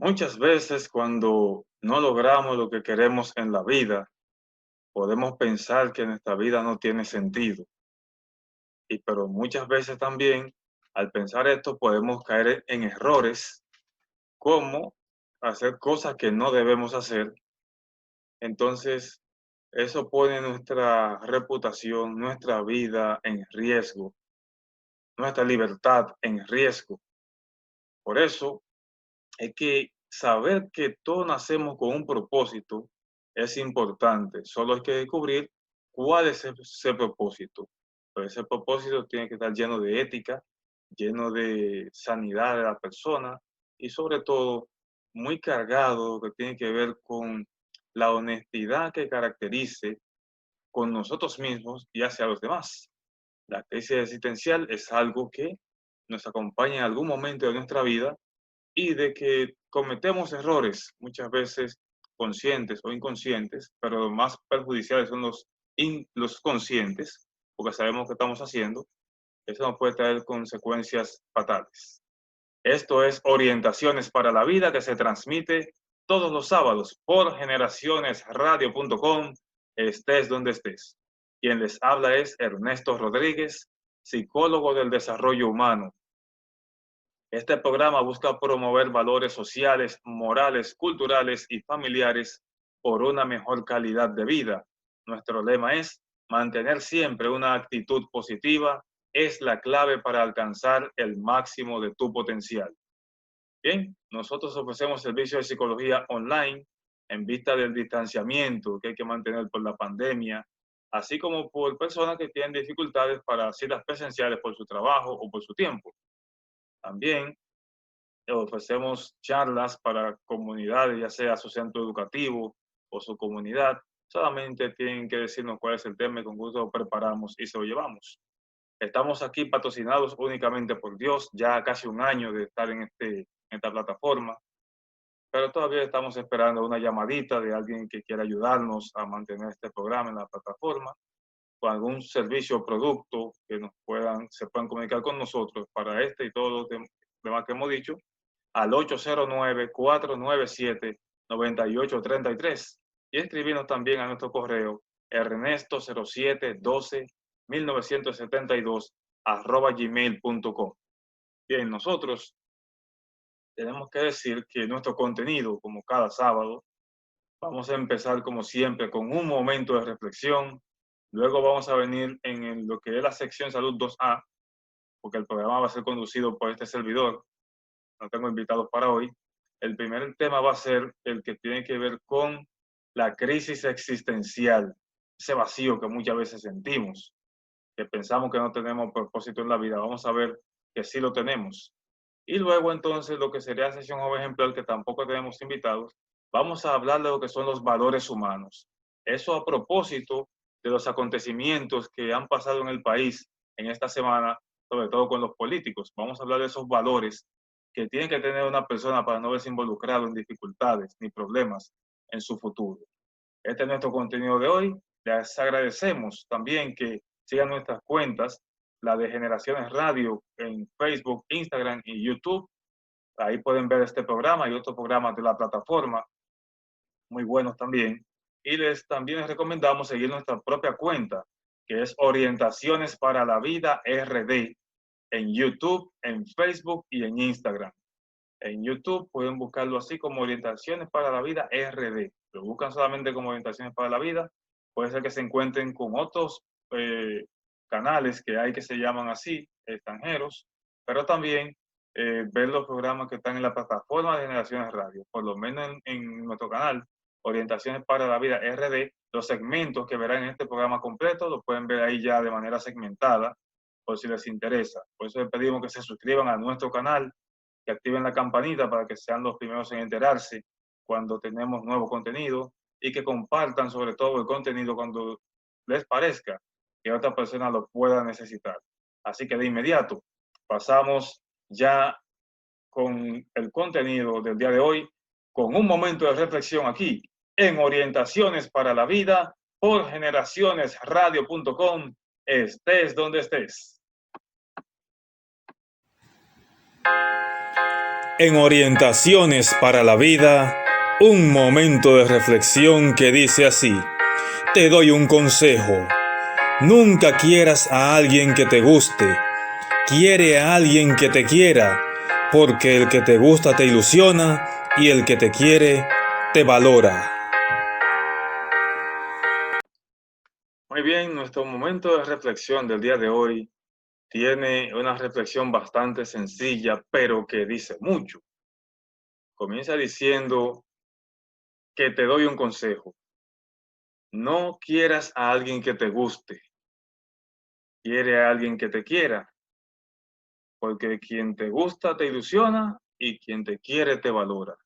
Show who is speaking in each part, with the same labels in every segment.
Speaker 1: Muchas veces cuando no logramos lo que queremos en la vida, podemos pensar que nuestra vida no tiene sentido. Pero muchas veces también, al pensar esto, podemos caer en errores como hacer cosas que no debemos hacer. Entonces, eso pone nuestra reputación, nuestra vida en riesgo, nuestra libertad en riesgo. Por eso, es que saber que todos nacemos con un propósito es importante. Solo hay que descubrir cuál es ese propósito. Pero ese propósito tiene que estar lleno de ética, lleno de sanidad de la persona y sobre todo muy cargado que tiene que ver con la honestidad que caracterice con nosotros mismos y hacia los demás. La crisis existencial es algo que nos acompaña en algún momento de nuestra vida y de que cometemos errores, muchas veces conscientes o inconscientes, pero los más perjudiciales son los conscientes, porque sabemos que estamos haciendo, eso nos puede traer consecuencias fatales. Esto es Orientaciones para la Vida, que se transmite todos los sábados por generacionesradio.com, estés donde estés. Quien les habla es Ernesto Rodríguez, psicólogo del desarrollo humano. Este programa busca promover valores sociales, morales, culturales y familiares por una mejor calidad de vida. Nuestro lema es mantener siempre una actitud positiva es la clave para alcanzar el máximo de tu potencial. Bien, nosotros ofrecemos servicios de psicología online en vista del distanciamiento que hay que mantener por la pandemia, así como por personas que tienen dificultades para citas presenciales por su trabajo o por su tiempo. También ofrecemos charlas para comunidades, ya sea su centro educativo o su comunidad. Solamente tienen que decirnos cuál es el tema y con gusto lo preparamos y se lo llevamos. Estamos aquí patrocinados únicamente por Dios, ya casi un año de estar en esta plataforma, pero todavía estamos esperando una llamadita de alguien que quiera ayudarnos a mantener este programa en la plataforma, con algún servicio o producto que se puedan comunicar con nosotros para este y todos los demás que hemos dicho al 809-497-9833 y escribirnos también a nuestro correo ernesto0712-1972 @gmail.com. Bien, nosotros tenemos que decir que nuestro contenido, como cada sábado, vamos a empezar como siempre con un momento de reflexión, luego vamos a venir en lo que es la sección Salud 2A, porque el programa va a ser conducido por este servidor, no tengo invitados para hoy. El primer tema va a ser el que tiene que ver con la crisis existencial, ese vacío que muchas veces sentimos, que pensamos que no tenemos propósito en la vida. Vamos a ver que sí lo tenemos. Y luego entonces lo que sería la sesión joven ejemplar, que tampoco tenemos invitados, vamos a hablar de lo que son los valores humanos. Eso a propósito de los acontecimientos que han pasado en el país en esta semana, sobre todo con los políticos. Vamos a hablar de esos valores que tiene que tener una persona para no verse involucrado en dificultades ni problemas en su futuro. Este es nuestro contenido de hoy. Les agradecemos también que sigan nuestras cuentas, la de Generaciones Radio en Facebook, Instagram y YouTube. Ahí pueden ver este programa y otros programas de la plataforma, muy buenos también. Y también les recomendamos seguir nuestra propia cuenta, que es Orientaciones para la Vida RD, en YouTube, en Facebook y en Instagram. En YouTube pueden buscarlo así como Orientaciones para la Vida RD. Lo buscan solamente como Orientaciones para la Vida. Puede ser que se encuentren con otros canales que hay que se llaman así, extranjeros, pero también ver los programas que están en la plataforma de Generaciones Radio. Por lo menos en nuestro canal, Orientaciones para la Vida RD, los segmentos que verán en este programa completo los pueden ver ahí ya de manera segmentada, por si les interesa. Por eso les pedimos que se suscriban a nuestro canal, que activen la campanita para que sean los primeros en enterarse cuando tenemos nuevo contenido y que compartan sobre todo el contenido cuando les parezca que otra persona lo pueda necesitar. Así que de inmediato pasamos ya con el contenido del día de hoy, con un momento de reflexión aquí en Orientaciones para la Vida por generacionesradio.com, estés donde estés. En Orientaciones para la Vida, un momento de reflexión que dice así: te doy un consejo. Nunca quieras a alguien que te guste. Quiere a alguien que te quiera, porque el que te gusta te ilusiona y el que te quiere te valora. Muy bien, nuestro momento de reflexión del día de hoy tiene una reflexión bastante sencilla, pero que dice mucho. Comienza diciendo que te doy un consejo. No quieras a alguien que te guste. Quiere a alguien que te quiera, porque quien te gusta te ilusiona y quien te quiere te valora.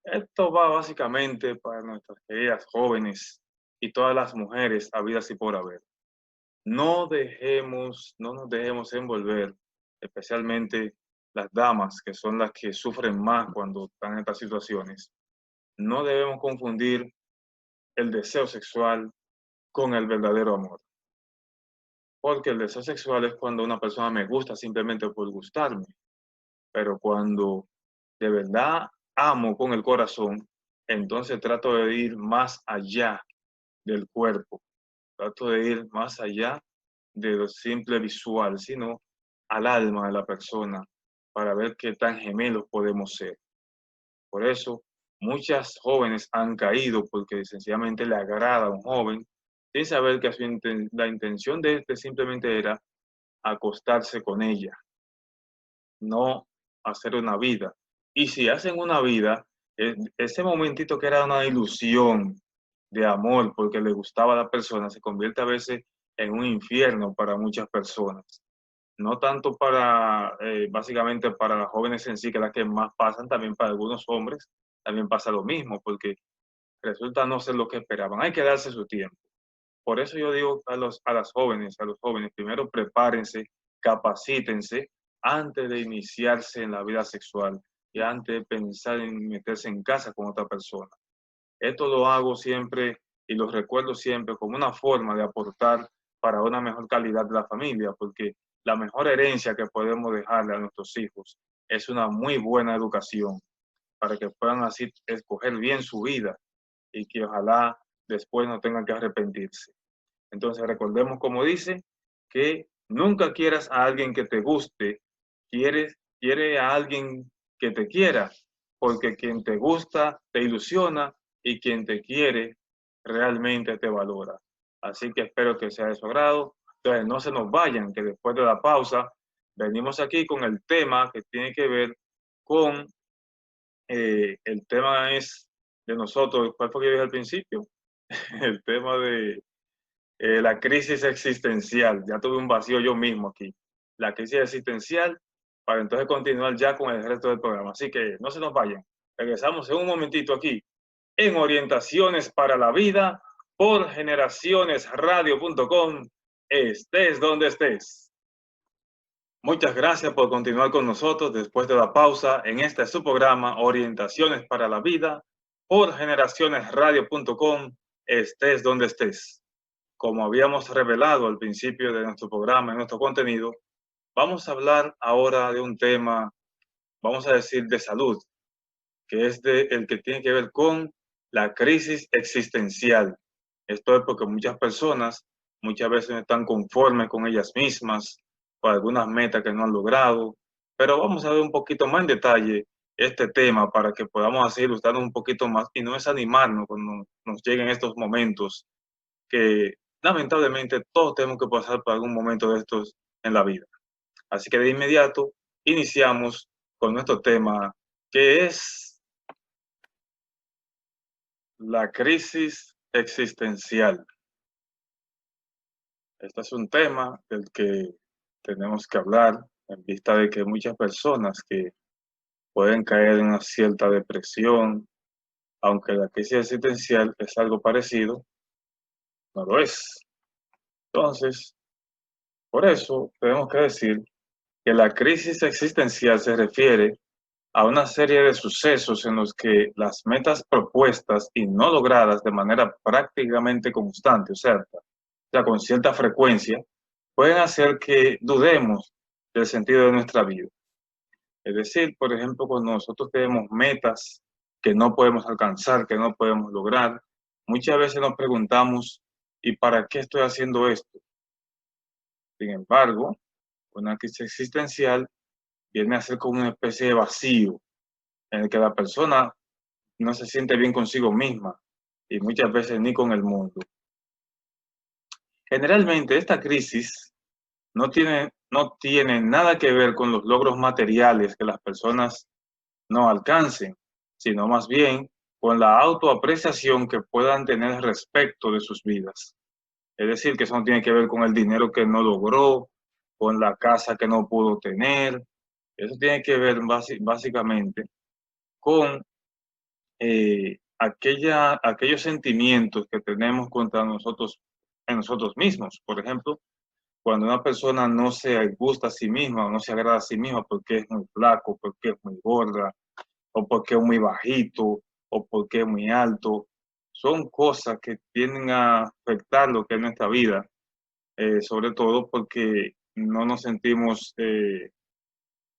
Speaker 1: Esto va básicamente para nuestras queridas jóvenes y todas las mujeres habidas y por haber. No nos dejemos envolver, especialmente las damas, que son las que sufren más cuando están en estas situaciones. No debemos confundir el deseo sexual con el verdadero amor. Porque el deseo sexual es cuando una persona me gusta simplemente por gustarme. Pero cuando de verdad amo con el corazón, entonces trato de ir más allá del cuerpo. Trato de ir más allá de lo simple visual, sino al alma de la persona para ver qué tan gemelos podemos ser. Por eso, muchas jóvenes han caído porque sencillamente le agrada a un joven sin saber que la intención de este simplemente era acostarse con ella, no hacer una vida. Y si hacen una vida, ese momentito que era una ilusión de amor porque le gustaba a la persona, se convierte a veces en un infierno para muchas personas. No tanto para, básicamente para las jóvenes en sí, que es la que más pasan, también para algunos hombres, también pasa lo mismo, porque resulta no ser lo que esperaban. Hay que darse su tiempo. Por eso yo digo a los jóvenes, primero prepárense, capacítense antes de iniciarse en la vida sexual y antes de pensar en meterse en casa con otra persona. Esto lo hago siempre y lo recuerdo siempre como una forma de aportar para una mejor calidad de la familia, porque la mejor herencia que podemos dejarle a nuestros hijos es una muy buena educación para que puedan así escoger bien su vida y que ojalá después no tengan que arrepentirse. Entonces recordemos, como dice, que nunca quieras a alguien que te guste, quiere a alguien que te quiera, porque quien te gusta te ilusiona y quien te quiere realmente te valora. Así que espero que sea de su agrado. Entonces no se nos vayan, que después de la pausa venimos aquí con el tema que tiene que ver con, el tema es de nosotros, ¿cuál fue que dije al principio? El tema de la crisis existencial. Ya tuve un vacío yo mismo aquí. La crisis existencial, para entonces continuar ya con el resto del programa. Así que no se nos vayan. Regresamos en un momentito aquí en Orientaciones para la Vida por generacionesradio.com. Estés donde estés. Muchas gracias por continuar con nosotros después de la pausa en este su programa Orientaciones para la Vida por generacionesradio.com. Estés donde estés. Como habíamos revelado al principio de nuestro programa, en nuestro contenido, vamos a hablar ahora de un tema, vamos a decir, de salud, que es el que tiene que ver con la crisis existencial. Esto es porque muchas personas muchas veces no están conformes con ellas mismas, con algunas metas que no han logrado, pero vamos a ver un poquito más en detalle este tema para que podamos así ilustrarnos un poquito más y no desanimarnos cuando nos lleguen estos momentos que lamentablemente todos tenemos que pasar por algún momento de estos en la vida. Así que de inmediato iniciamos con nuestro tema, que es la crisis existencial. Este es un tema del que tenemos que hablar en vista de que muchas personas que pueden caer en una cierta depresión, aunque la crisis existencial es algo parecido, no lo es. Entonces, por eso tenemos que decir que la crisis existencial se refiere a una serie de sucesos en los que las metas propuestas y no logradas de manera prácticamente constante, o sea, con cierta frecuencia, pueden hacer que dudemos del sentido de nuestra vida. Es decir, por ejemplo, cuando nosotros tenemos metas que no podemos alcanzar, que no podemos lograr, muchas veces nos preguntamos, ¿y para qué estoy haciendo esto? Sin embargo, una crisis existencial viene a ser como una especie de vacío en el que la persona no se siente bien consigo misma y muchas veces ni con el mundo. Generalmente esta crisis no tiene nada que ver con los logros materiales que las personas no alcancen, sino más bien con la autoapreciación que puedan tener respecto de sus vidas. Es decir, que eso no tiene que ver con el dinero que no logró, con la casa que no pudo tener. Eso tiene que ver básicamente con aquellos sentimientos que tenemos contra nosotros, en nosotros mismos. Por ejemplo, cuando una persona no se gusta a sí misma o no se agrada a sí misma porque es muy flaco, porque es muy gorda, o porque es muy bajito, o porque es muy alto, son cosas que tienden a afectar lo que es nuestra vida, sobre todo porque no nos sentimos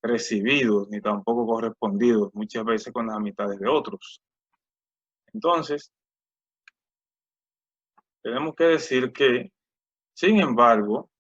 Speaker 1: recibidos ni tampoco correspondidos muchas veces con las amistades de otros. Entonces, tenemos que decir que, sin embargo,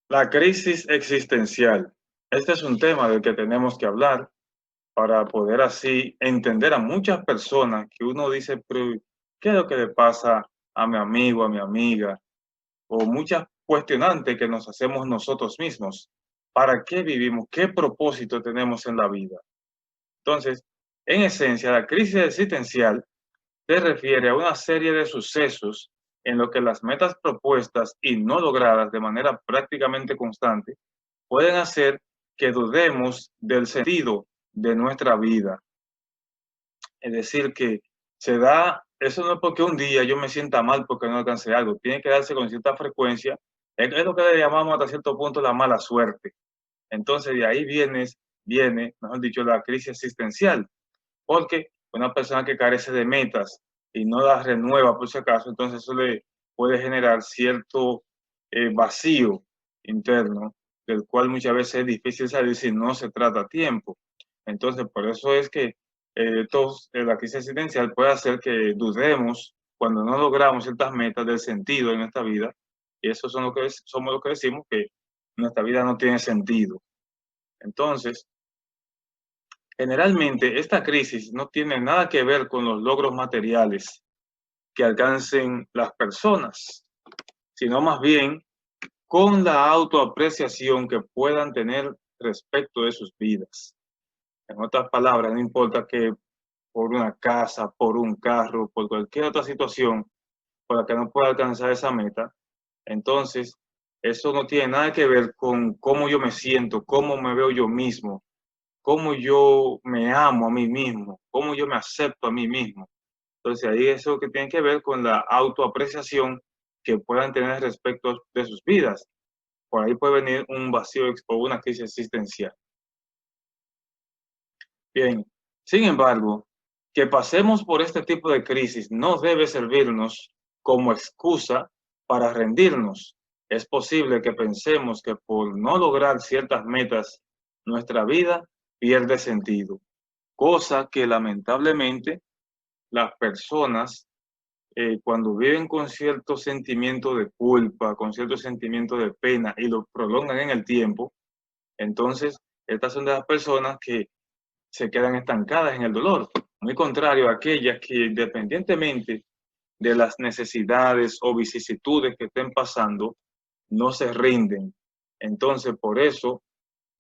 Speaker 1: la crisis existencial, este es un tema del que tenemos que hablar para poder así entender a muchas personas que uno dice, pero ¿qué es lo que le pasa a mi amigo, a mi amiga? O muchas cuestionantes que nos hacemos nosotros mismos. ¿Para qué vivimos? ¿Qué propósito tenemos en la vida? Entonces, en esencia, la crisis existencial se refiere a una serie de sucesos en los que las metas propuestas y no logradas de manera prácticamente constante pueden hacer que dudemos del sentido de nuestra vida. Es decir, que eso no es porque un día yo me sienta mal porque no alcancé algo, tiene que darse con cierta frecuencia. Es lo que le llamamos hasta cierto punto la mala suerte. Entonces, de ahí viene, mejor dicho, la crisis existencial, porque una persona que carece de metas y no las renueva por si acaso, entonces eso le puede generar cierto vacío interno, del cual muchas veces es difícil salir si no se trata a tiempo. Entonces, por eso es que la crisis existencial puede hacer que dudemos cuando no logramos ciertas metas del sentido en esta vida, y eso somos lo que decimos que nuestra vida no tiene sentido. Entonces, generalmente esta crisis no tiene nada que ver con los logros materiales que alcancen las personas, sino más bien con la autoapreciación que puedan tener respecto de sus vidas. En otras palabras, no importa que por una casa, por un carro, por cualquier otra situación por la que no pueda alcanzar esa meta, entonces eso no tiene nada que ver con cómo yo me siento, cómo me veo yo mismo, cómo yo me amo a mí mismo, cómo yo me acepto a mí mismo. Entonces ahí eso que tiene que ver con la autoapreciación que puedan tener respecto de sus vidas. Por ahí puede venir un vacío o una crisis existencial. Bien, sin embargo, que pasemos por este tipo de crisis no debe servirnos como excusa para rendirnos. Es posible que pensemos que por no lograr ciertas metas, nuestra vida pierde sentido, cosa que lamentablemente las personas, cuando viven con cierto sentimiento de culpa, con cierto sentimiento de pena y lo prolongan en el tiempo, entonces estas son de las personas que se quedan estancadas en el dolor. Muy contrario a aquellas que, independientemente de las necesidades o vicisitudes que estén pasando, no se rinden. Entonces, por eso,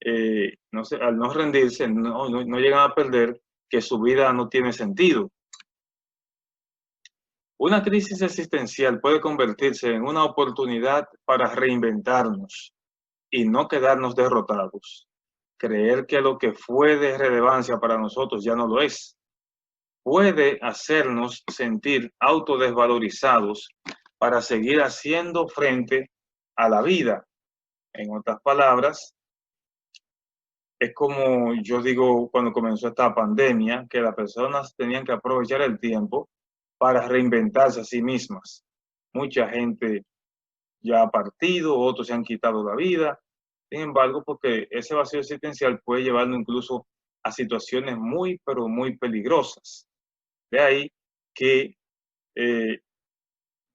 Speaker 1: al no rendirse, no llegan a perder que su vida no tiene sentido. Una crisis existencial puede convertirse en una oportunidad para reinventarnos y no quedarnos derrotados. Creer que lo que fue de relevancia para nosotros ya no lo es. Puede hacernos sentir autodesvalorizados para seguir haciendo frente a la vida. En otras palabras, es como yo digo cuando comenzó esta pandemia, que las personas tenían que aprovechar el tiempo para reinventarse a sí mismas. Mucha gente ya ha partido, otros se han quitado la vida. Sin embargo, porque ese vacío existencial puede llevarnos incluso a situaciones muy, pero muy peligrosas. De ahí que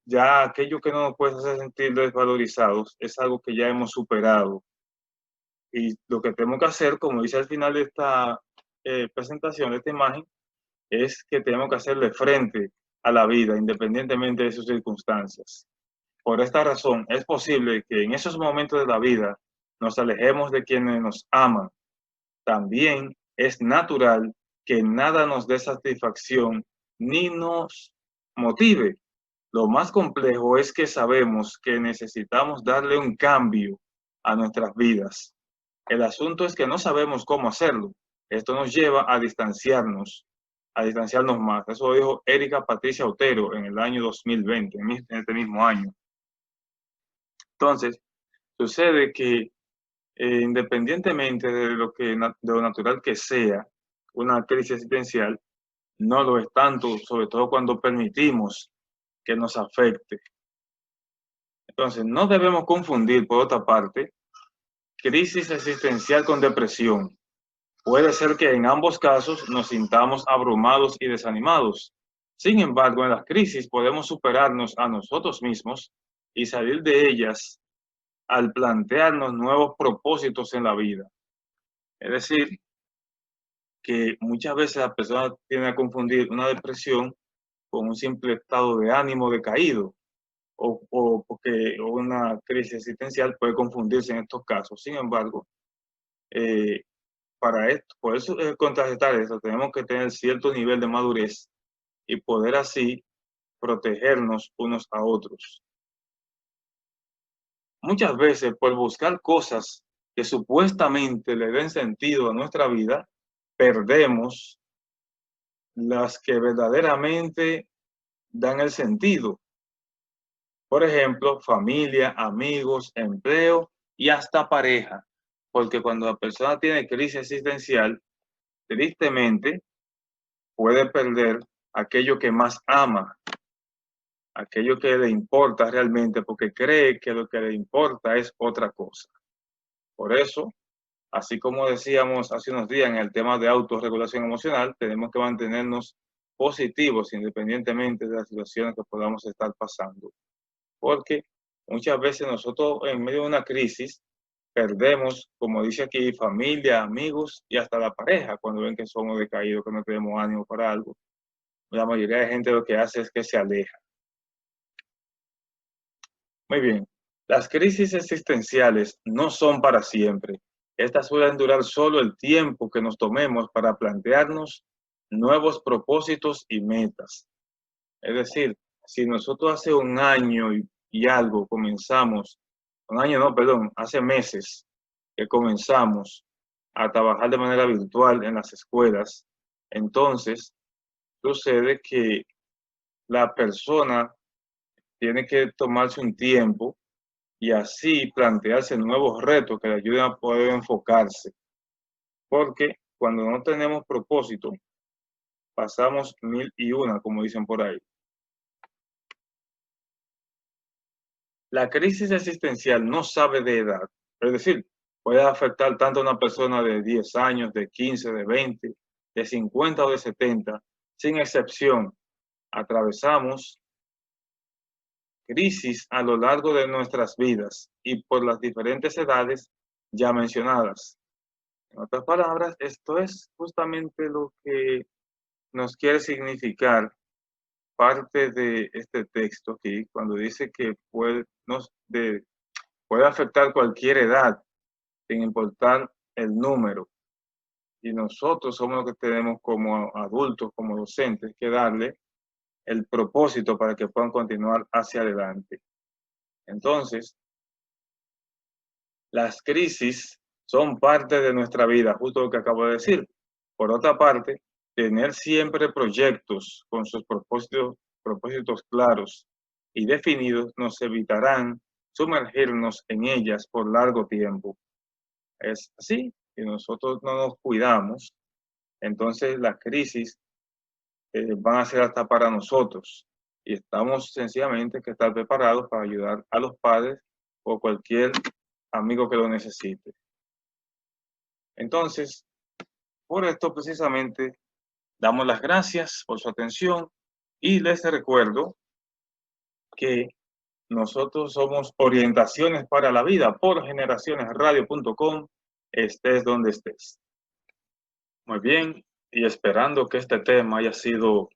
Speaker 1: ya aquello que no nos puede hacer sentir desvalorizados es algo que ya hemos superado. Y lo que tenemos que hacer, como dice al final de esta presentación, de esta imagen, es que tenemos que hacerle frente a la vida, independientemente de sus circunstancias. Por esta razón, es posible que en esos momentos de la vida nos alejemos de quienes nos aman. También es natural que nada nos dé satisfacción ni nos motive. Lo más complejo es que sabemos que necesitamos darle un cambio a nuestras vidas. El asunto es que no sabemos cómo hacerlo. Esto nos lleva a distanciarnos más. Eso dijo Erika Patricia Otero en el año 2020, en este mismo año. Entonces, sucede que independientemente de de lo natural que sea una crisis existencial, no lo es tanto, sobre todo cuando permitimos que nos afecte. Entonces, no debemos confundir, por otra parte, crisis existencial con depresión. Puede ser que en ambos casos nos sintamos abrumados y desanimados. Sin embargo, en las crisis podemos superarnos a nosotros mismos y salir de ellas al plantearnos nuevos propósitos en la vida. Es decir, que muchas veces la persona tiene a confundir una depresión con un simple estado de ánimo decaído o porque una crisis existencial puede confundirse en estos casos. Sin embargo, para esto, por eso contrarrestar esto, tenemos que tener cierto nivel de madurez y poder así protegernos unos a otros. Muchas veces, por buscar cosas que supuestamente le den sentido a nuestra vida, perdemos las que verdaderamente dan el sentido. Por ejemplo, familia, amigos, empleo y hasta pareja. Porque cuando la persona tiene crisis existencial, tristemente puede perder aquello que más ama, aquello que le importa realmente, porque cree que lo que le importa es otra cosa. Por eso, así como decíamos hace unos días en el tema de autorregulación emocional, tenemos que mantenernos positivos independientemente de las situaciones que podamos estar pasando. Porque muchas veces nosotros en medio de una crisis perdemos, como dice aquí, familia, amigos y hasta la pareja cuando ven que somos decaídos, que no tenemos ánimo para algo. La mayoría de gente lo que hace es que se aleja. Muy bien, las crisis existenciales no son para siempre. Estas suelen durar solo el tiempo que nos tomemos para plantearnos nuevos propósitos y metas. Es decir, si nosotros hace un año y algo comenzamos, un año no, perdón, hace meses que comenzamos a trabajar de manera virtual en las escuelas, entonces sucede que la persona tiene que tomarse un tiempo y así plantearse nuevos retos que le ayuden a poder enfocarse. Porque cuando no tenemos propósito, pasamos 1001, como dicen por ahí. La crisis existencial no sabe de edad, es decir, puede afectar tanto a una persona de 10 años, de 15, de 20, de 50 o de 70, sin excepción. Atravesamos crisis a lo largo de nuestras vidas y por las diferentes edades ya mencionadas. En otras palabras, esto es justamente lo que nos quiere significar parte de este texto aquí, cuando dice que puede afectar cualquier edad, sin importar el número. Y nosotros somos los que tenemos como adultos, como docentes, que darle el propósito para que puedan continuar hacia adelante. Entonces, las crisis son parte de nuestra vida, justo lo que acabo de decir. Por otra parte, tener siempre proyectos con sus propósitos claros y definidos nos evitarán sumergirnos en ellas por largo tiempo. Es así, si nosotros no nos cuidamos, entonces las crisis van a ser hasta para nosotros y estamos sencillamente que estar preparados para ayudar a los padres o cualquier amigo que lo necesite. Entonces, por esto precisamente damos las gracias por su atención y les recuerdo que nosotros somos Orientaciones para la Vida por generacionesradio.com, estés donde estés. Muy bien, y esperando que este tema haya sido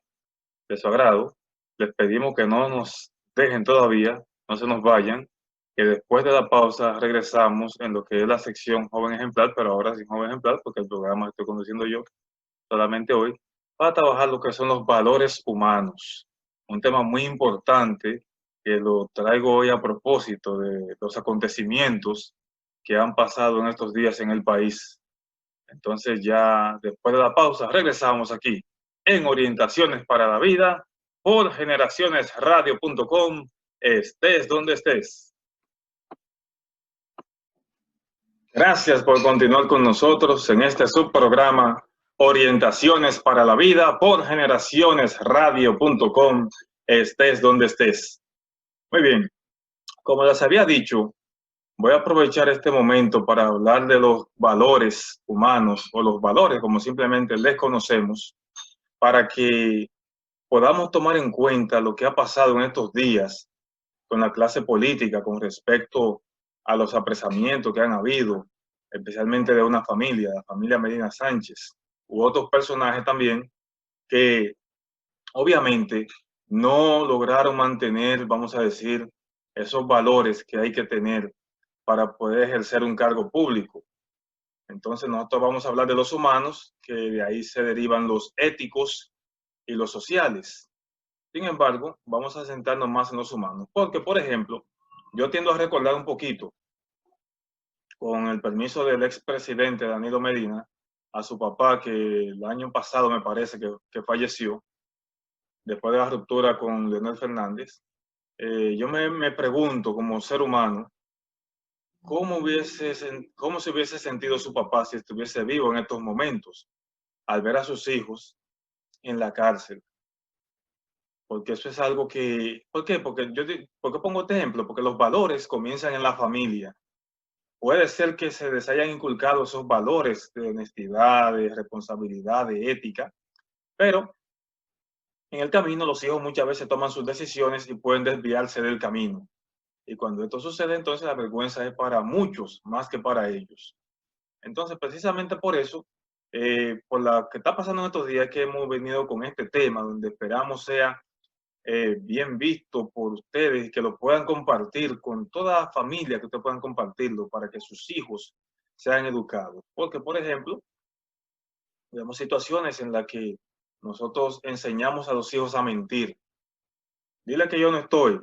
Speaker 1: de su agrado, les pedimos que no nos dejen todavía, no se nos vayan, que después de la pausa regresamos en lo que es la sección Joven Ejemplar, pero ahora sin Joven Ejemplar, porque el programa lo estoy conduciendo yo solamente hoy, para trabajar lo que son los valores humanos. Un tema muy importante que lo traigo hoy a propósito de los acontecimientos que han pasado en estos días en el país. Entonces ya después de la pausa regresamos aquí en Orientaciones para la Vida por generacionesradio.com, estés donde estés. Gracias por continuar con nosotros en este subprograma Orientaciones para la Vida por generacionesradio.com, estés donde estés. Muy bien, como les había dicho, voy a aprovechar este momento para hablar de los valores humanos o los valores como simplemente les conocemos, para que podamos tomar en cuenta lo que ha pasado en estos días con la clase política con respecto a los apresamientos que han habido, especialmente de una familia, la familia Medina Sánchez, u otros personajes también que obviamente no lograron mantener, vamos a decir, esos valores que hay que tener para poder ejercer un cargo público. Entonces nosotros vamos a hablar de los humanos, que de ahí se derivan los éticos y los sociales. Sin embargo, vamos a centrarnos más en los humanos, porque, por ejemplo, yo tiendo a recordar un poquito, con el permiso del expresidente Danilo Medina, a su papá, que el año pasado me parece que falleció, después de la ruptura con Leonel Fernández. Yo me pregunto, como ser humano, ¿cómo se hubiese sentido su papá si estuviese vivo en estos momentos, al ver a sus hijos en la cárcel? Porque eso es algo que, ¿por qué? ¿Por qué pongo este ejemplo? Porque los valores comienzan en la familia. Puede ser que se les hayan inculcado esos valores de honestidad, de responsabilidad, de ética, pero en el camino los hijos muchas veces toman sus decisiones y pueden desviarse del camino. Y cuando esto sucede, entonces la vergüenza es para muchos más que para ellos. Entonces, precisamente por eso, por lo que está pasando en estos días, que hemos venido con este tema, donde esperamos sea bien visto por ustedes y que lo puedan compartir con toda la familia, que ustedes puedan compartirlo para que sus hijos sean educados. Porque, por ejemplo, vemos situaciones en las que nosotros enseñamos a los hijos a mentir. Dile que yo no estoy,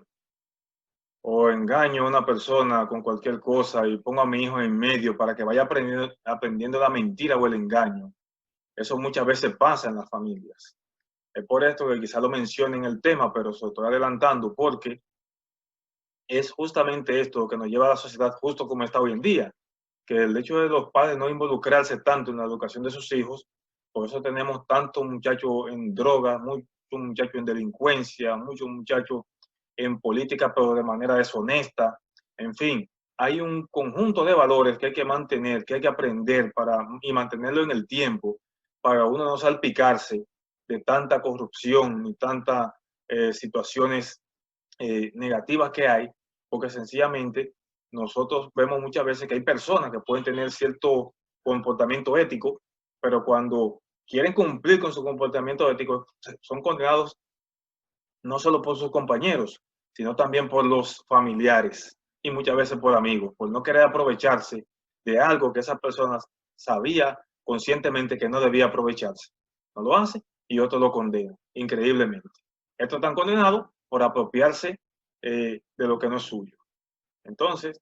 Speaker 1: o engaño a una persona con cualquier cosa y pongo a mi hijo en medio para que vaya aprendiendo la mentira o el engaño. Eso muchas veces pasa en las familias. Es por esto que quizá lo mencionen en el tema, pero se lo estoy adelantando porque es justamente esto lo que nos lleva a la sociedad justo como está hoy en día, que el hecho de los padres no involucrarse tanto en la educación de sus hijos, por eso tenemos tantos muchachos en drogas, muchos muchachos en delincuencia, muchos muchachos en política, pero de manera deshonesta. En fin, hay un conjunto de valores que hay que mantener, que hay que aprender y mantenerlo en el tiempo, para uno no salpicarse de tanta corrupción y tantas situaciones negativas que hay, porque sencillamente nosotros vemos muchas veces que hay personas que pueden tener cierto comportamiento ético, pero cuando quieren cumplir con su comportamiento ético, son condenados no solo por sus compañeros, sino también por los familiares y muchas veces por amigos, por no querer aprovecharse de algo que esas personas sabía conscientemente que no debía aprovecharse. No lo hace y otro lo condena, increíblemente. Estos están condenados por apropiarse de lo que no es suyo. Entonces,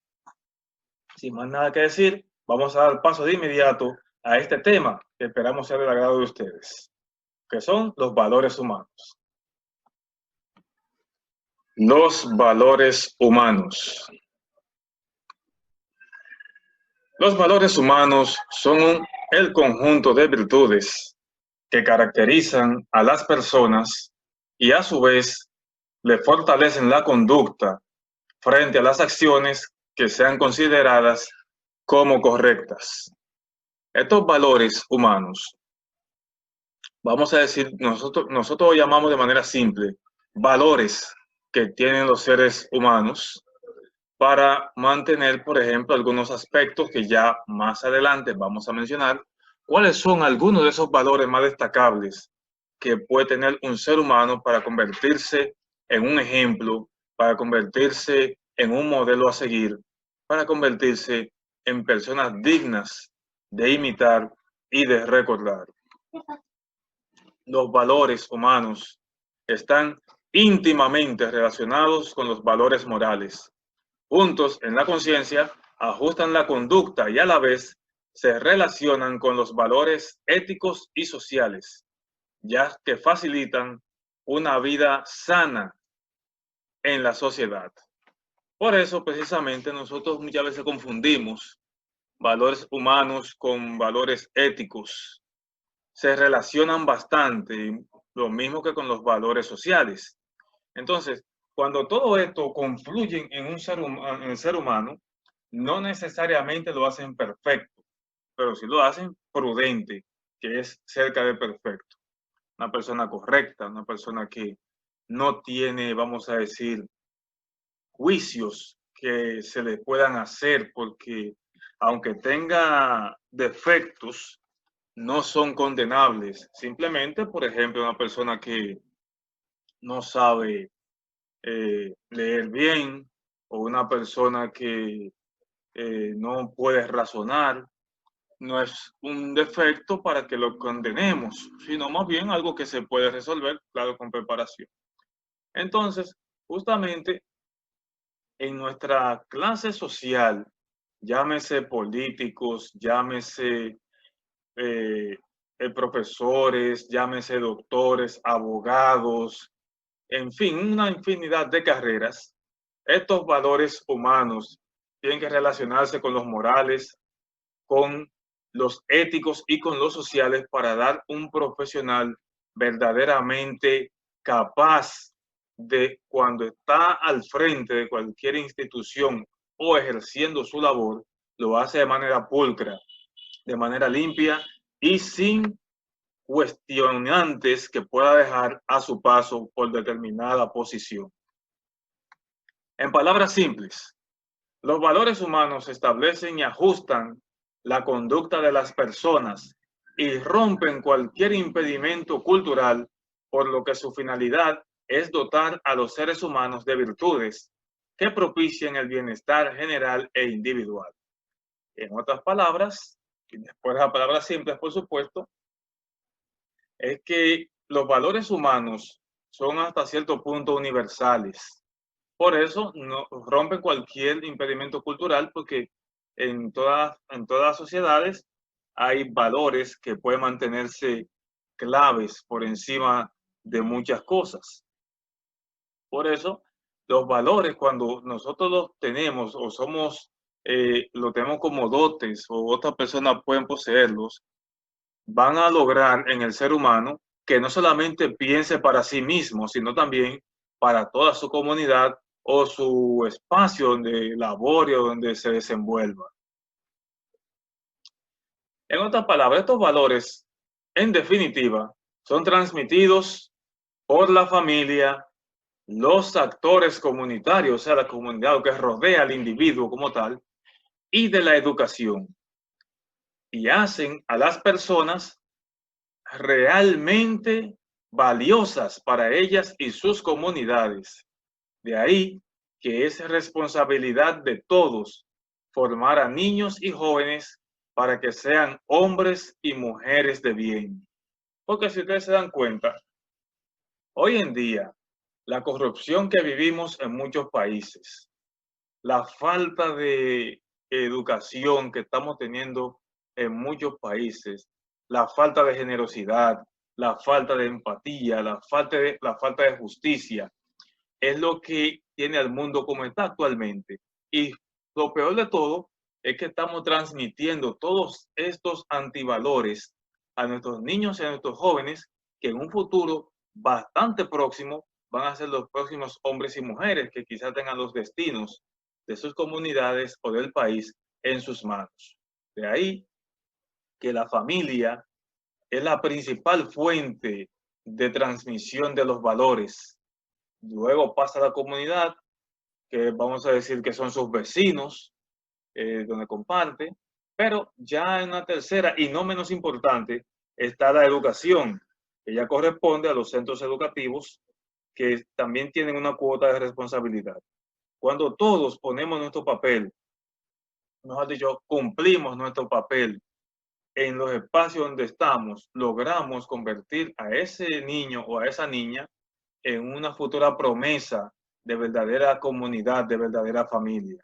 Speaker 1: sin más nada que decir, vamos a dar paso de inmediato a este tema que esperamos sea del agrado de ustedes, que son los valores humanos. Los valores humanos. Los valores humanos son el conjunto de virtudes que caracterizan a las personas y a su vez le fortalecen la conducta frente a las acciones que sean consideradas como correctas. Estos valores humanos, vamos a decir, nosotros lo llamamos de manera simple, valores que tienen los seres humanos para mantener, por ejemplo, algunos aspectos que ya más adelante vamos a mencionar. ¿Cuáles son algunos de esos valores más destacables que puede tener un ser humano para convertirse en un ejemplo, para convertirse en un modelo a seguir, para convertirse en personas dignas de imitar y de recordar? Los valores humanos están íntimamente relacionados con los valores morales. Juntos en la conciencia ajustan la conducta y a la vez se relacionan con los valores éticos y sociales, ya que facilitan una vida sana en la sociedad. Por eso, precisamente, nosotros muchas veces confundimos valores humanos con valores éticos. Se relacionan bastante, lo mismo que con los valores sociales. Entonces, cuando todo esto confluye en en el ser humano, no necesariamente lo hacen perfecto, pero sí lo hacen prudente, que es cerca de perfecto. Una persona correcta, una persona que no tiene, vamos a decir, juicios que se le puedan hacer, porque aunque tenga defectos, no son condenables. Simplemente, por ejemplo, una persona que no sabe leer bien, o una persona que no puede razonar, no es un defecto para que lo condenemos, sino más bien algo que se puede resolver, claro, con preparación. Entonces, justamente en nuestra clase social, llámese políticos, llámese eh, profesores, llámese doctores, abogados, en fin, una infinidad de carreras, estos valores humanos tienen que relacionarse con los morales, con los éticos y con los sociales para dar un profesional verdaderamente capaz de, cuando está al frente de cualquier institución o ejerciendo su labor, lo hace de manera pulcra, de manera limpia y sin cuestionantes que pueda dejar a su paso por determinada posición. En palabras simples, los valores humanos establecen y ajustan la conducta de las personas y rompen cualquier impedimento cultural, por lo que su finalidad es dotar a los seres humanos de virtudes que propicien el bienestar general e individual. En otras palabras, y después de las palabras simples, por supuesto, es que los valores humanos son hasta cierto punto universales. Por eso no, rompen cualquier impedimento cultural, porque en todas las sociedades hay valores que pueden mantenerse claves por encima de muchas cosas. Por eso, los valores, cuando nosotros los tenemos o somos, lo tenemos como dotes o otras personas pueden poseerlos, van a lograr en el ser humano que no solamente piense para sí mismo, sino también para toda su comunidad o su espacio donde labore o donde se desenvuelva. En otras palabras, estos valores, en definitiva, son transmitidos por la familia, los actores comunitarios, o sea, la comunidad que rodea al individuo como tal, y de la educación, y hacen a las personas realmente valiosas para ellas y sus comunidades. De ahí que es responsabilidad de todos formar a niños y jóvenes para que sean hombres y mujeres de bien. Porque si ustedes se dan cuenta, hoy en día, la corrupción que vivimos en muchos países, la falta de educación que estamos teniendo en muchos países, la falta de generosidad, la falta de empatía, la falta de justicia, es lo que tiene al mundo como está actualmente. Y lo peor de todo es que estamos transmitiendo todos estos antivalores a nuestros niños y a nuestros jóvenes que en un futuro bastante próximo van a ser los próximos hombres y mujeres que quizás tengan los destinos de sus comunidades o del país en sus manos. De ahí que la familia es la principal fuente de transmisión de los valores. Luego pasa a la comunidad, que vamos a decir que son sus vecinos, donde comparte, pero ya en una tercera y no menos importante está la educación, que ya corresponde a los centros educativos que también tienen una cuota de responsabilidad. Cuando todos ponemos nuestro papel, mejor dicho, cumplimos nuestro papel en los espacios donde estamos, logramos convertir a ese niño o a esa niña en una futura promesa de verdadera comunidad, de verdadera familia.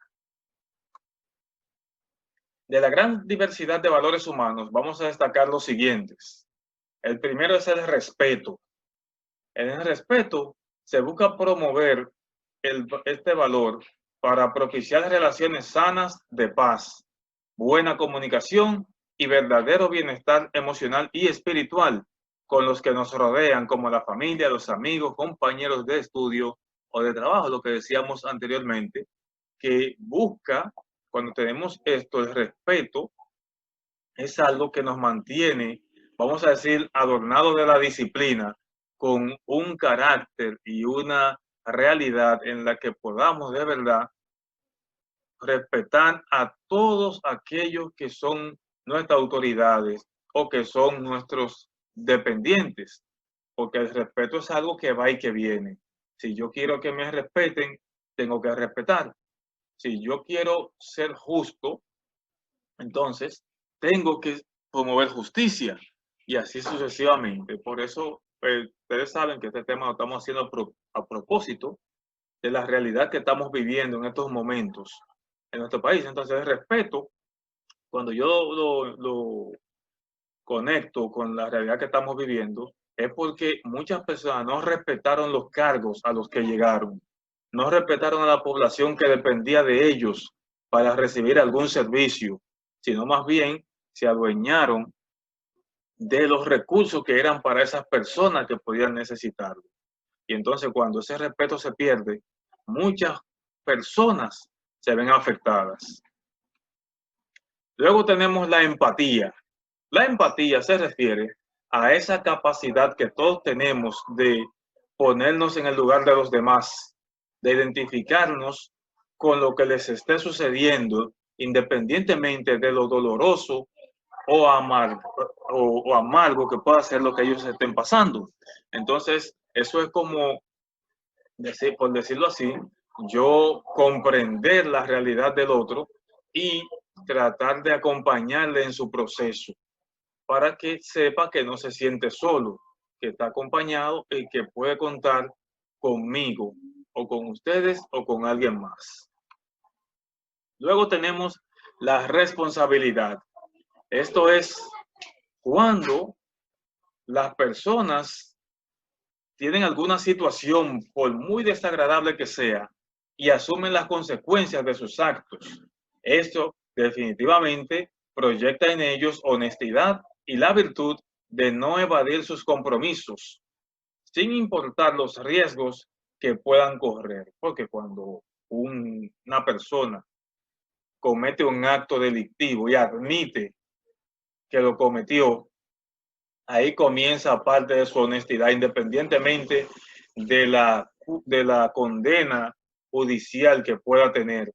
Speaker 1: De la gran diversidad de valores humanos, vamos a destacar los siguientes. El primero es el respeto. En el respeto se busca promover este valor para propiciar relaciones sanas de paz, buena comunicación y verdadero bienestar emocional y espiritual con los que nos rodean, como la familia, los amigos, compañeros de estudio o de trabajo, lo que decíamos anteriormente, que busca, cuando tenemos esto, el respeto, es algo que nos mantiene, vamos a decir, adornado de la disciplina, con un carácter y una realidad en la que podamos de verdad respetar a todos aquellos que son nuestras autoridades o que son nuestros dependientes, porque el respeto es algo que va y que viene. Si yo quiero que me respeten, tengo que respetar. Si yo quiero ser justo, entonces tengo que promover justicia y así sucesivamente. Por eso, ustedes saben que este tema lo estamos haciendo a propósito de la realidad que estamos viviendo en estos momentos en nuestro país. Entonces, el respeto, cuando yo lo conecto con la realidad que estamos viviendo, es porque muchas personas no respetaron los cargos a los que llegaron, no respetaron a la población que dependía de ellos para recibir algún servicio, sino más bien se adueñaron de los recursos que eran para esas personas que podían necesitarlo. Y entonces cuando ese respeto se pierde, muchas personas se ven afectadas. Luego tenemos la empatía. La empatía se refiere a esa capacidad que todos tenemos de ponernos en el lugar de los demás, de identificarnos con lo que les esté sucediendo, independientemente de lo doloroso o amargo que pueda ser lo que ellos estén pasando. Entonces, eso es como, por decirlo así, yo comprender la realidad del otro y tratar de acompañarle en su proceso para que sepa que no se siente solo, que está acompañado y que puede contar conmigo o con ustedes o con alguien más. Luego tenemos la responsabilidad. Esto es cuando las personas tienen alguna situación, por muy desagradable que sea, y asumen las consecuencias de sus actos. Esto definitivamente proyecta en ellos honestidad y la virtud de no evadir sus compromisos, sin importar los riesgos que puedan correr. Porque cuando una persona comete un acto delictivo y admite que lo cometió, ahí comienza parte de su honestidad, independientemente de la condena judicial que pueda tener.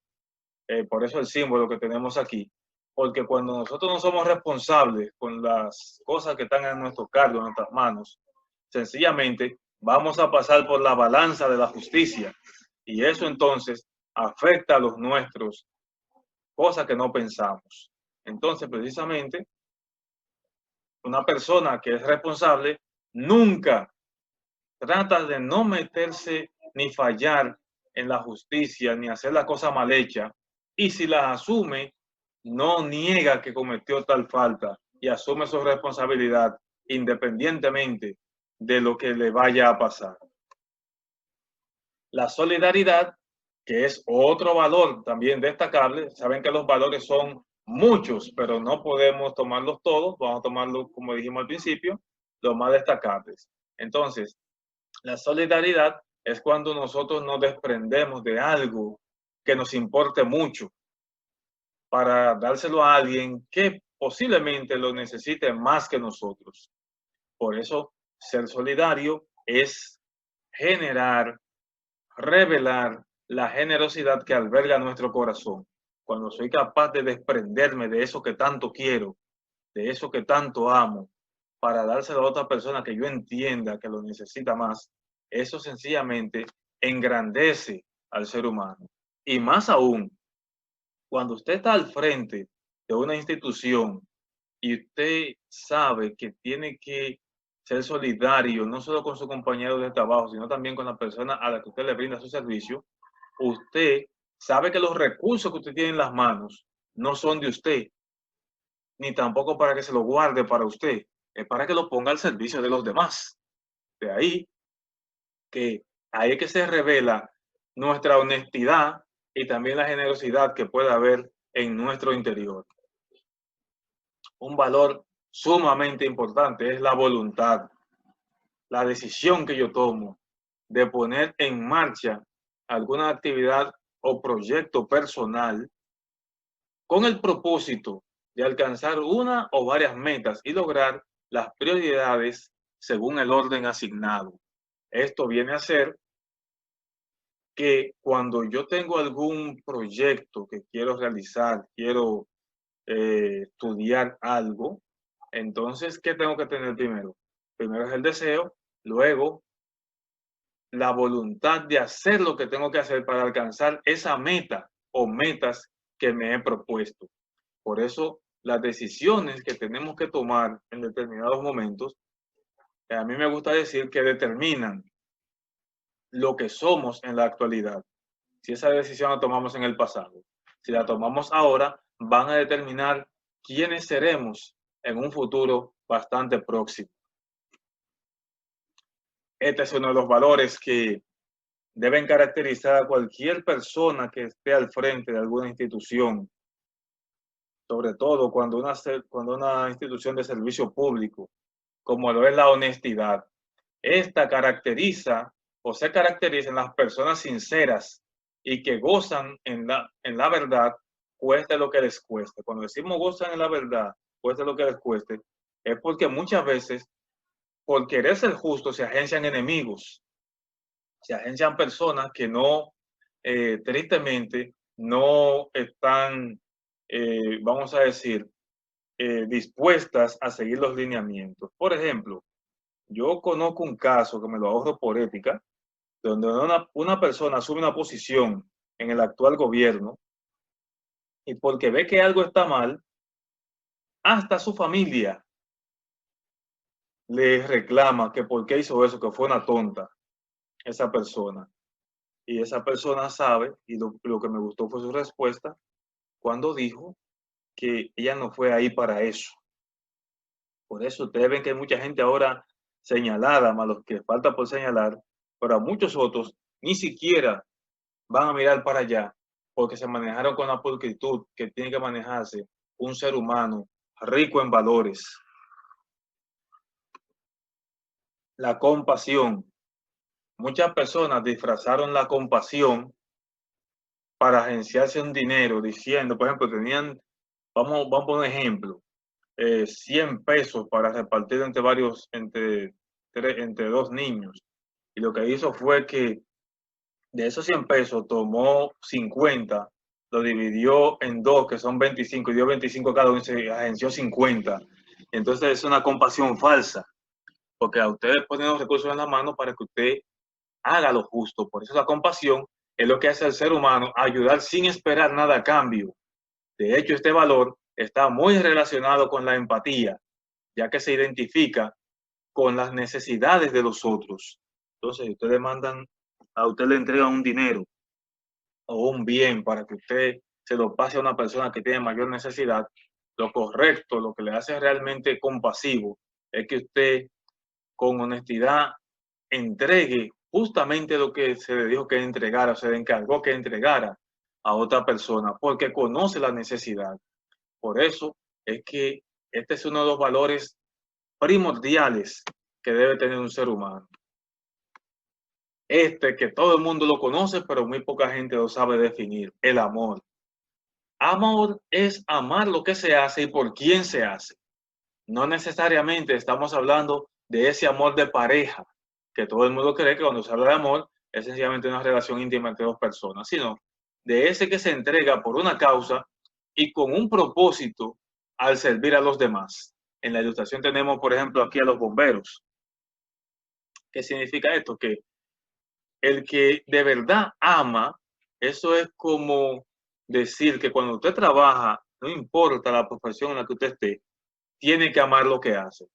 Speaker 1: Por eso el símbolo que tenemos aquí. Porque cuando nosotros no somos responsables con las cosas que están en nuestro cargo, en nuestras manos, sencillamente vamos a pasar por la balanza de la justicia. Y eso entonces afecta a los nuestros, cosas que no pensamos. Entonces, precisamente, una persona que es responsable nunca trata de no meterse ni fallar en la justicia, ni hacer la cosa mal hecha. Y si la asume, no niega que cometió tal falta y asume su responsabilidad independientemente de lo que le vaya a pasar. La solidaridad, que es otro valor también destacable. Saben que los valores son muchos, pero no podemos tomarlos todos. Vamos a tomarlos, como dijimos al principio, los más destacables. Entonces, la solidaridad es cuando nosotros nos desprendemos de algo que nos importe mucho para dárselo a alguien que posiblemente lo necesite más que nosotros. Por eso, ser solidario es generar, revelar la generosidad que alberga nuestro corazón. Cuando soy capaz de desprenderme de eso que tanto quiero, de eso que tanto amo, para dárselo a otra persona que yo entienda que lo necesita más, eso sencillamente engrandece al ser humano. Y más aún, cuando usted está al frente de una institución y usted sabe que tiene que ser solidario, no solo con su compañero de trabajo, sino también con la persona a la que usted le brinda su servicio, usted sabe que los recursos que usted tiene en las manos no son de usted, ni tampoco para que se lo guarde para usted, es para que lo ponga al servicio de los demás. De ahí ahí es que se revela nuestra honestidad y también la generosidad que puede haber en nuestro interior. Un valor sumamente importante es la voluntad, la decisión que yo tomo de poner en marcha alguna actividad o proyecto personal con el propósito de alcanzar una o varias metas y lograr las prioridades según el orden asignado. Esto viene a ser que cuando yo tengo algún proyecto que quiero realizar, quiero estudiar algo, entonces, ¿qué tengo que tener primero? Primero es el deseo, luego la voluntad de hacer lo que tengo que hacer para alcanzar esa meta o metas que me he propuesto. Por eso, las decisiones que tenemos que tomar en determinados momentos, a mí me gusta decir que determinan lo que somos en la actualidad. Si esa decisión la tomamos en el pasado, si la tomamos ahora, van a determinar quiénes seremos en un futuro bastante próximo. Este es uno de los valores que deben caracterizar a cualquier persona que esté al frente de alguna institución, sobre todo cuando una institución de servicio público, como lo es la honestidad. Esta caracteriza o se caracteriza en las personas sinceras y que gozan en la verdad, cueste lo que les cueste. Cuando decimos gozan en la verdad, cueste lo que les cueste, es porque muchas veces, por querer ser justo, se agencian enemigos, se agencian personas que no, tristemente, no están, vamos a decir, dispuestas a seguir los lineamientos. Por ejemplo, yo conozco un caso que me lo ahorro por ética, donde una persona asume una posición en el actual gobierno y porque ve que algo está mal, hasta su familia le reclama que por qué hizo eso, que fue una tonta esa persona. Y esa persona sabe, y lo que me gustó fue su respuesta, cuando dijo que ella no fue ahí para eso. Por eso ustedes ven que hay mucha gente ahora señalada, más los que falta por señalar, pero a muchos otros ni siquiera van a mirar para allá, porque se manejaron con la pulcritud que tiene que manejarse un ser humano rico en valores. La compasión. Muchas personas disfrazaron la compasión para agenciarse un dinero, diciendo, por ejemplo, tenían, vamos a poner un ejemplo, 100 pesos para repartir entre dos niños. Y lo que hizo fue que de esos 100 pesos tomó 50, lo dividió en dos, que son 25, y dio 25 cada uno y se agenció 50. Entonces es una compasión falsa, porque a ustedes ponen los recursos en la mano para que usted haga lo justo. Por eso la compasión es lo que hace al ser humano, ayudar sin esperar nada a cambio. De hecho, este valor está muy relacionado con la empatía, ya que se identifica con las necesidades de los otros. Entonces, ustedes a usted le entregan un dinero o un bien para que usted se lo pase a una persona que tiene mayor necesidad, lo correcto, lo que le hace realmente compasivo, es que usted con honestidad entregue justamente lo que se le dijo que entregara, o se le encargó que entregara a otra persona, porque conoce la necesidad. Por eso es que este es uno de los valores primordiales que debe tener un ser humano. Que todo el mundo lo conoce, pero muy poca gente lo sabe definir, el amor. Amor es amar lo que se hace y por quién se hace. No necesariamente estamos hablando de ese amor de pareja, que todo el mundo cree que cuando se habla de amor es sencillamente una relación íntima entre dos personas, sino de ese que se entrega por una causa y con un propósito al servir a los demás. En la ilustración tenemos, por ejemplo, aquí a los bomberos. ¿Qué significa esto? Que el que de verdad ama, eso es como decir que cuando usted trabaja, no importa la profesión en la que usted esté, tiene que amar lo que hace.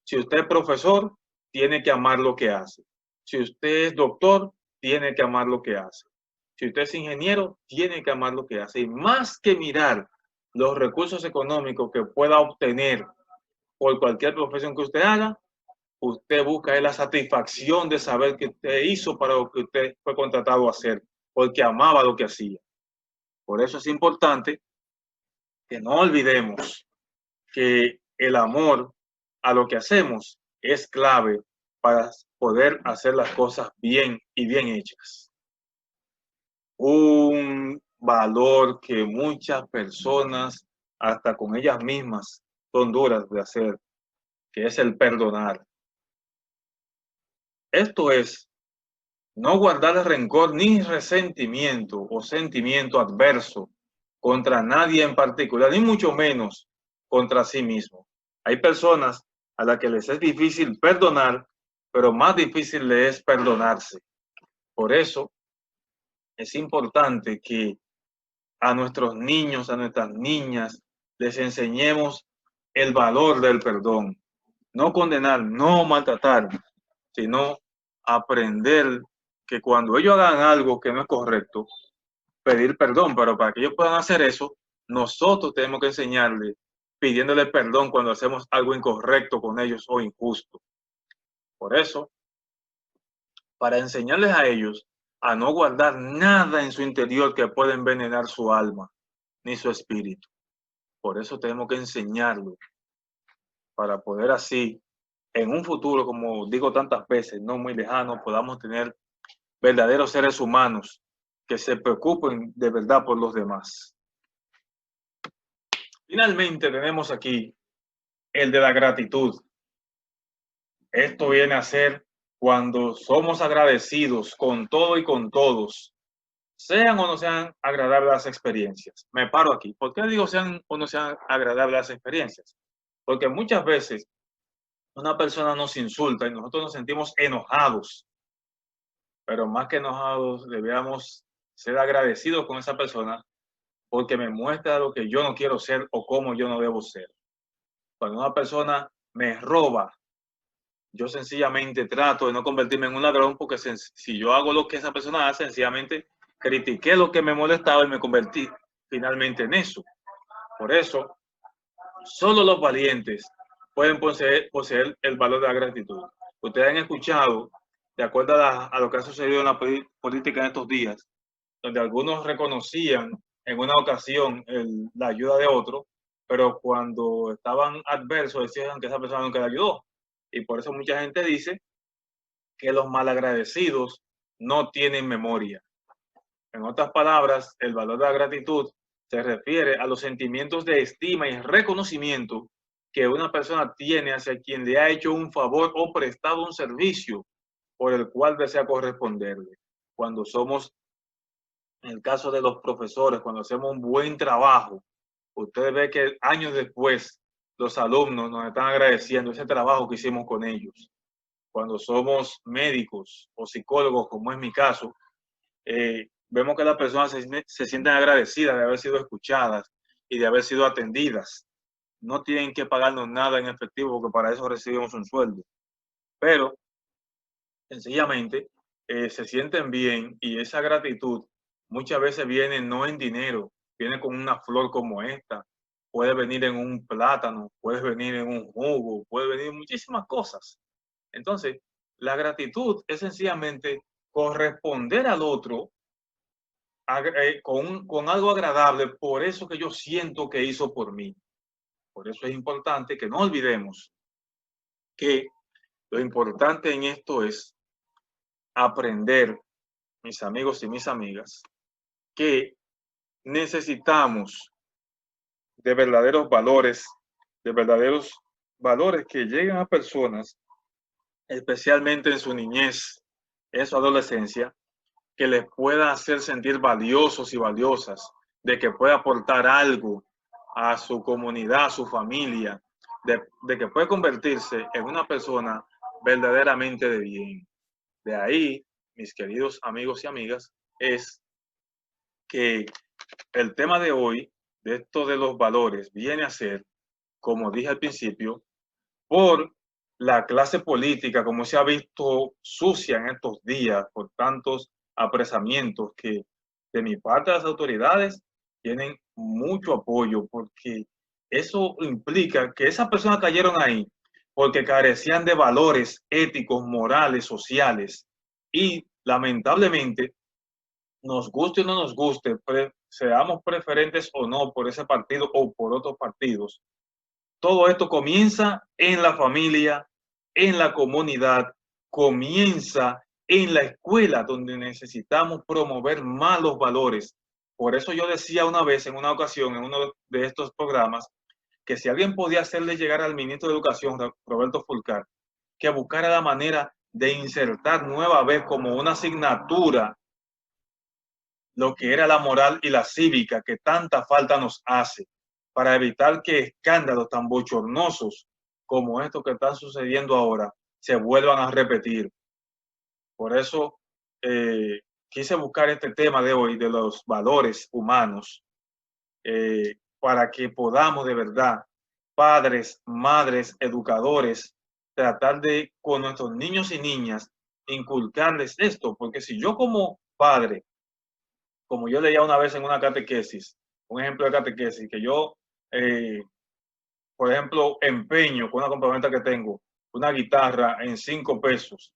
Speaker 1: Si usted es profesor, tiene que amar lo que hace. Si usted es doctor, tiene que amar lo que hace. Si usted es ingeniero, tiene que amar lo que hace. Y más que mirar los recursos económicos que pueda obtener por cualquier profesión que usted haga, usted busca la satisfacción de saber que usted hizo para lo que usted fue contratado a hacer, porque amaba lo que hacía. Por eso es importante que no olvidemos que el amor a lo que hacemos es clave para poder hacer las cosas bien y bien hechas. Un valor que muchas personas, hasta con ellas mismas, son duras de hacer, que es el perdonar. Esto es no guardar rencor ni resentimiento o sentimiento adverso contra nadie en particular, ni mucho menos contra sí mismo. Hay personas a las que les es difícil perdonar, pero más difícil les es perdonarse. Por eso es importante que a nuestros niños, a nuestras niñas, les enseñemos el valor del perdón. No condenar, no maltratar, sino aprender que cuando ellos hagan algo que no es correcto, pedir perdón, pero para que ellos puedan hacer eso, nosotros tenemos que enseñarles pidiéndole perdón cuando hacemos algo incorrecto con ellos o injusto. Por eso, para enseñarles a ellos a no guardar nada en su interior que pueda envenenar su alma ni su espíritu. Por eso tenemos que enseñarlo para poder así, en un futuro, como digo tantas veces, no muy lejano, podamos tener verdaderos seres humanos que se preocupen de verdad por los demás. Finalmente tenemos aquí el de la gratitud. Esto viene a ser cuando somos agradecidos con todo y con todos, sean o no sean agradables las experiencias. Me paro aquí. ¿Por qué digo sean o no sean agradables las experiencias? Porque muchas veces una persona nos insulta y nosotros nos sentimos enojados, pero más que enojados deberíamos ser agradecidos con esa persona porque me muestra lo que yo no quiero ser o cómo yo no debo ser. Cuando una persona me roba, yo sencillamente trato de no convertirme en un ladrón porque si yo hago lo que esa persona hace, sencillamente critiqué lo que me molestaba y me convertí finalmente en eso. Por eso, solo los valientes pueden poseer el valor de la gratitud. Ustedes han escuchado, de acuerdo a lo que ha sucedido en la política en estos días, donde algunos reconocían en una ocasión la ayuda de otro, pero cuando estaban adversos decían que esa persona nunca le ayudó. Y por eso mucha gente dice que los malagradecidos no tienen memoria. En otras palabras, el valor de la gratitud se refiere a los sentimientos de estima y reconocimiento que una persona tiene hacia quien le ha hecho un favor o prestado un servicio por el cual desea corresponderle. Cuando somos, en el caso de los profesores, cuando hacemos un buen trabajo, usted ve que años después los alumnos nos están agradeciendo ese trabajo que hicimos con ellos. Cuando somos médicos o psicólogos, como es mi caso, vemos que las personas se sienten agradecidas de haber sido escuchadas y de haber sido atendidas. No tienen que pagarnos nada en efectivo porque para eso recibimos un sueldo. Pero sencillamente se sienten bien y esa gratitud muchas veces viene no en dinero, viene con una flor como esta, puede venir en un plátano, puede venir en un jugo, puede venir en muchísimas cosas. Entonces, La gratitud es sencillamente corresponder al otro con algo agradable por eso que yo siento que hizo por mí. Por eso es importante que no olvidemos que lo importante en esto es aprender, mis amigos y mis amigas, que necesitamos de verdaderos valores que lleguen a personas, especialmente en su niñez, en su adolescencia, que les pueda hacer sentir valiosos y valiosas, de que pueda aportar algo a su comunidad, a su familia, de que puede convertirse en una persona verdaderamente de bien. De ahí, mis queridos amigos y amigas, es que el tema de hoy, de esto de los valores, viene a ser, como dije al principio, por la clase política, como se ha visto sucia en estos días, por tantos apresamientos que de mi parte las autoridades tienen mucho apoyo, porque eso implica que esas personas cayeron ahí porque carecían de valores éticos, morales, sociales, y lamentablemente, nos guste o no nos guste, seamos preferentes o no por ese partido o por otros partidos, todo esto comienza en la familia, en la comunidad, comienza en la escuela, donde necesitamos promover más los valores. Por eso yo decía una vez, en una ocasión, en uno de estos programas, que si alguien podía hacerle llegar al ministro de Educación, Roberto Fulcar, que buscara la manera de insertar nueva vez como una asignatura lo que era la moral y la cívica que tanta falta nos hace para evitar que escándalos tan bochornosos como estos que están sucediendo ahora se vuelvan a repetir. Por eso quise buscar este tema de hoy de los valores humanos para que podamos de verdad, padres, madres, educadores, tratar de con nuestros niños y niñas inculcarles esto, porque si yo como padre, como yo leía una vez en una catequesis, un ejemplo de catequesis, que yo, por ejemplo, empeño con una compraventa que tengo, una guitarra en 5 pesos,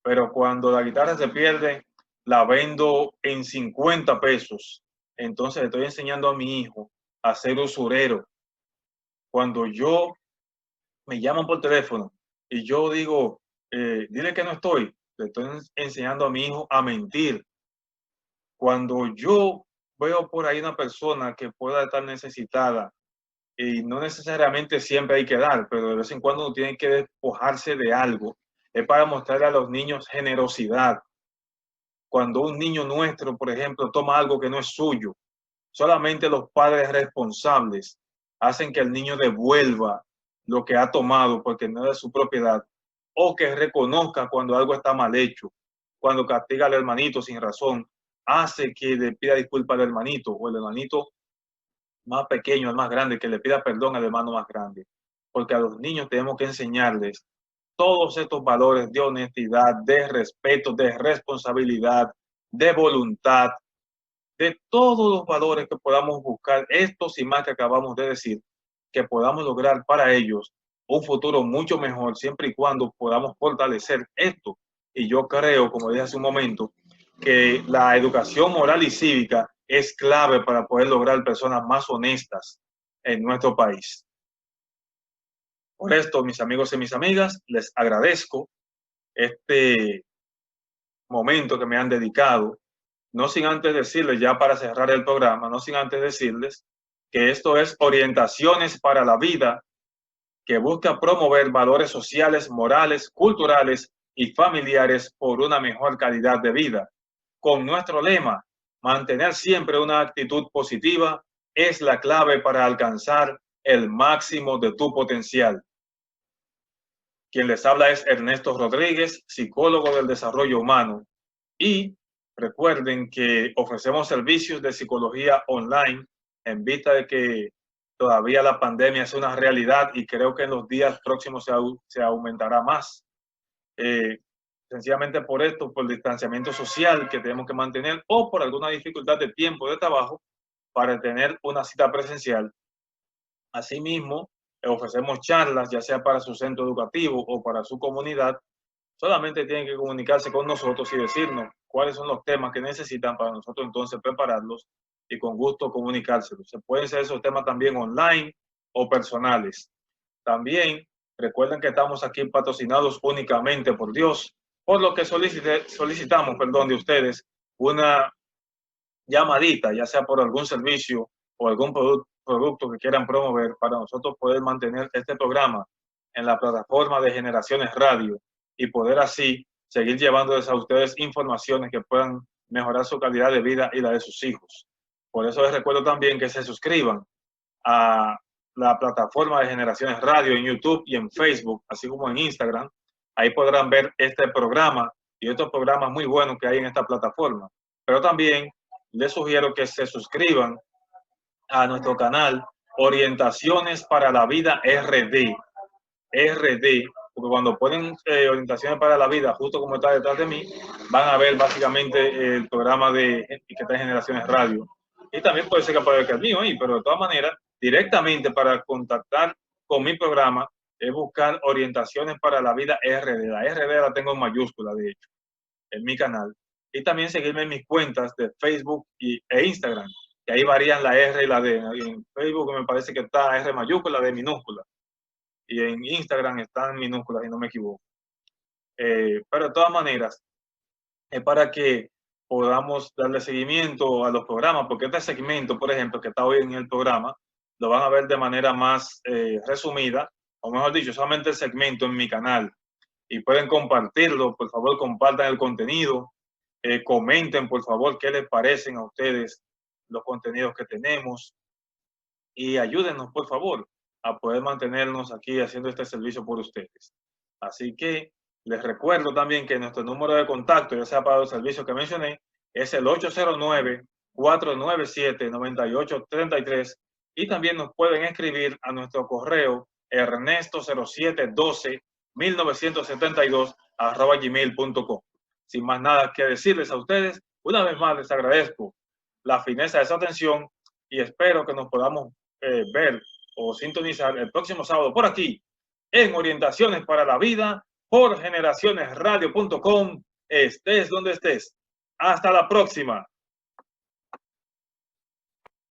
Speaker 1: pero cuando la guitarra se pierde, la vendo en 50 pesos. Entonces estoy enseñando a mi hijo a ser usurero. Cuando yo me llaman por teléfono y yo digo, dile que no estoy, le estoy enseñando a mi hijo a mentir. Cuando yo veo por ahí una persona que pueda estar necesitada, y no necesariamente siempre hay que dar, pero de vez en cuando uno tiene que despojarse de algo, es para mostrarle a los niños generosidad. Cuando un niño nuestro, por ejemplo, toma algo que no es suyo, solamente los padres responsables hacen que el niño devuelva lo que ha tomado porque no es de su propiedad, o que reconozca cuando algo está mal hecho. Cuando castiga al hermanito sin razón, hace que le pida disculpas al hermanito, o el hermanito más pequeño al más grande, que le pida perdón al hermano más grande. Porque a los niños tenemos que enseñarles todos estos valores de honestidad, de respeto, de responsabilidad, de voluntad, de todos los valores que podamos buscar, estos y más que acabamos de decir, que podamos lograr para ellos un futuro mucho mejor, siempre y cuando podamos fortalecer esto. Y yo creo, como dije hace un momento, que la educación moral y cívica es clave para poder lograr personas más honestas en nuestro país. Por esto, mis amigos y mis amigas, les agradezco este momento que me han dedicado, no sin antes decirles, ya para cerrar el programa, no sin antes decirles que esto es Orientaciones para la Vida, que busca promover valores sociales, morales, culturales y familiares por una mejor calidad de vida. Con nuestro lema, mantener siempre una actitud positiva es la clave para alcanzar el máximo de tu potencial. Quien les habla es Ernesto Rodríguez, psicólogo del desarrollo humano. Y recuerden que ofrecemos servicios de psicología online en vista de que todavía la pandemia es una realidad y creo que en los días próximos se aumentará más. Sencillamente por esto, por el distanciamiento social que tenemos que mantener o por alguna dificultad de tiempo de trabajo para tener una cita presencial. Asimismo, ofrecemos charlas, ya sea para su centro educativo o para su comunidad, Solamente tienen que comunicarse con nosotros y decirnos cuáles son los temas que necesitan para nosotros entonces prepararlos y con gusto comunicárselos. Se pueden ser esos temas también online o personales. También recuerden que estamos aquí patrocinados únicamente por Dios, por lo que solicitamos de ustedes una llamadita, ya sea por algún servicio o algún producto que quieran promover para nosotros poder mantener este programa en la plataforma de Generaciones Radio y poder así seguir llevándoles a ustedes informaciones que puedan mejorar su calidad de vida y la de sus hijos. Por eso les recuerdo también que se suscriban a la plataforma de Generaciones Radio en YouTube y en Facebook, así como en Instagram. Ahí podrán ver este programa y otros programas muy buenos que hay en esta plataforma. Pero también les sugiero que se suscriban a nuestro canal Orientaciones para la Vida RD, porque cuando ponen Orientaciones para la Vida, justo como está detrás de mí, van a ver básicamente el programa que está en Generaciones Radio. Y también puede ser que aparezca el mío ahí, pero de todas maneras, directamente para contactar con mi programa, es buscar Orientaciones para la Vida RD. La RD la tengo en mayúscula, de hecho, en mi canal. Y también seguirme en mis cuentas de Facebook e Instagram, que ahí varían la R y la D. En Facebook me parece que está R mayúscula, D minúscula. Y en Instagram está en minúsculas, si no me equivoco. Pero de todas maneras, es para que podamos darle seguimiento a los programas, porque este segmento, por ejemplo, que está hoy en el programa, lo van a ver de manera más resumida, o mejor dicho, solamente el segmento en mi canal. Y pueden compartirlo, por favor, compartan el contenido, comenten, por favor, qué les parecen a ustedes los contenidos que tenemos y ayúdenos, por favor, a poder mantenernos aquí haciendo este servicio por ustedes. Así que les recuerdo también que nuestro número de contacto, ya sea para los servicios que mencioné, es el 809-497-9833 y también nos pueden escribir a nuestro correo ernesto0712-1972 Sin más nada que decirles a ustedes, una vez más les agradezco la fineza de su atención y espero que nos podamos ver o sintonizar el próximo sábado por aquí en Orientaciones para la Vida por generacionesradio.com. Estés donde estés. Hasta la próxima.